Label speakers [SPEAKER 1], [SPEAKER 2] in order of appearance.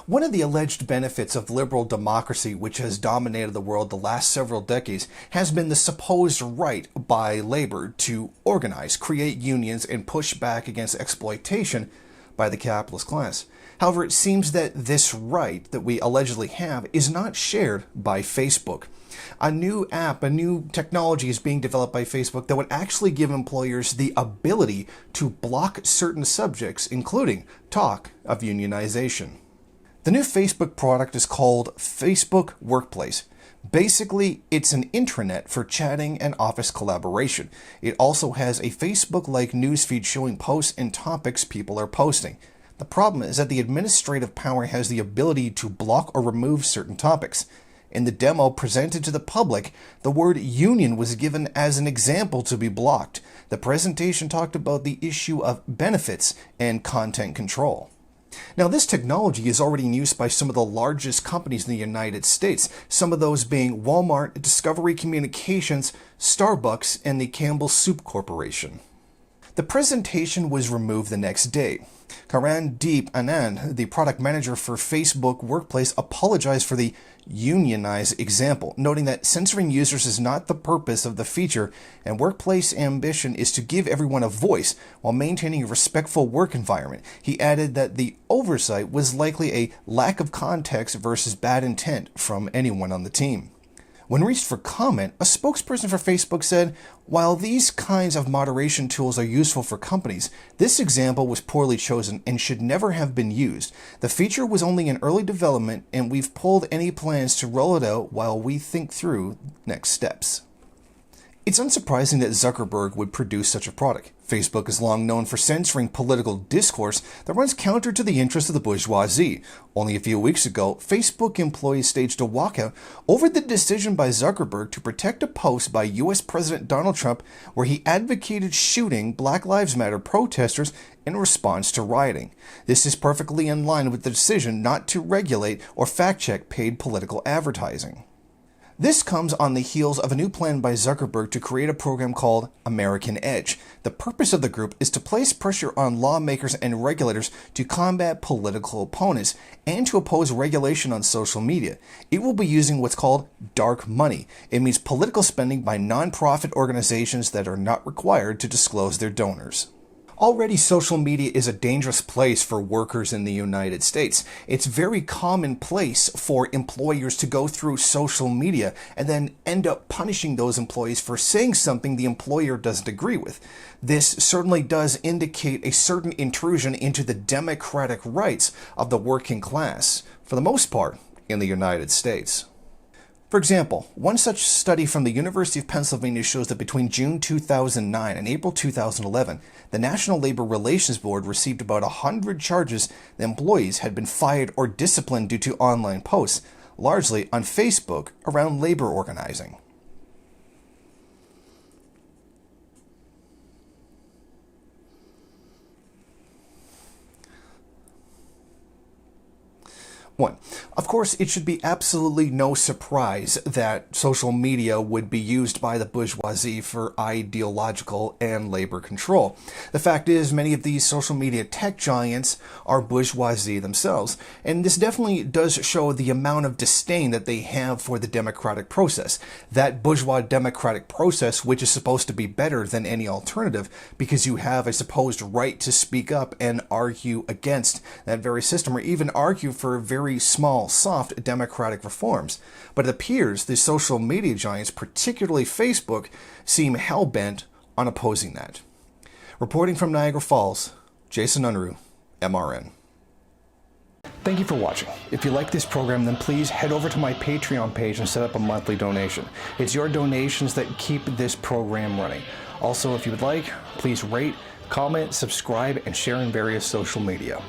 [SPEAKER 1] One of the alleged benefits of liberal democracy, which has dominated the world the last several decades, has been the supposed right by labor to organize, create unions, and push back against exploitation by the capitalist class. However, it seems that this right that we allegedly have is not shared by Facebook. A new app, a new technology is being developed by Facebook that would actually give employers the ability to block certain subjects, including talk of unionization. The new Facebook product is called Facebook Workplace. Basically, it's an intranet for chatting and office collaboration. It also has a Facebook-like newsfeed showing posts and topics people are posting. The problem is that the administrative power has the ability to block or remove certain topics. In the demo presented to the public, the word union was given as an example to be blocked. The presentation talked about the issue of benefits and content control. Now, this technology is already in use by some of the largest companies in the United States, some of those being Walmart, Discovery Communications, Starbucks, and the Campbell Soup Corporation. The presentation was removed the next day. Karandeep Anand, the product manager for Facebook Workplace, apologized for the unionized example, noting that censoring users is not the purpose of the feature, and Workplace ambition is to give everyone a voice while maintaining a respectful work environment. He added that the oversight was likely a lack of context versus bad intent from anyone on the team. When reached for comment, a spokesperson for Facebook said, "While these kinds of moderation tools are useful for companies, this example was poorly chosen and should never have been used. The feature was only in early development, and we've pulled any plans to roll it out while we think through next steps." It's unsurprising that Zuckerberg would produce such a product. Facebook is long known for censoring political discourse that runs counter to the interests of the bourgeoisie. Only a few weeks ago, Facebook employees staged a walkout over the decision by Zuckerberg to protect a post by U.S. President Donald Trump where he advocated shooting Black Lives Matter protesters in response to rioting. This is perfectly in line with the decision not to regulate or fact-check paid political advertising. This comes on the heels of a new plan by Zuckerberg to create a program called American Edge. The purpose of the group is to place pressure on lawmakers and regulators to combat political opponents and to oppose regulation on social media. It will be using what's called dark money. It means political spending by nonprofit organizations that are not required to disclose their donors. Already, social media is a dangerous place for workers in the United States. It's very commonplace for employers to go through social media and then end up punishing those employees for saying something the employer doesn't agree with. This certainly does indicate a certain intrusion into the democratic rights of the working class, for the most part, in the United States. For example, one such study from the University of Pennsylvania shows that between June 2009 and April 2011, the National Labor Relations Board received about 100 charges that employees had been fired or disciplined due to online posts, largely on Facebook, around labor organizing. One, of course, it should be absolutely no surprise that social media would be used by the bourgeoisie for ideological and labor control. The fact is, many of these social media tech giants are bourgeoisie themselves, and this definitely does show the amount of disdain that they have for the democratic process. That bourgeois democratic process, which is supposed to be better than any alternative, because you have a supposed right to speak up and argue against that very system, or even argue for very small, soft democratic reforms. But it appears the social media giants, particularly Facebook, seem hell-bent on opposing that. Reporting from Niagara Falls, Jason Unruhe, MRN. Thank you for watching. If you like this program, then please head over to my Patreon page and set up a monthly donation. It's your donations that keep this program running. Also, if you would like, please rate, comment, subscribe, and share in various social media.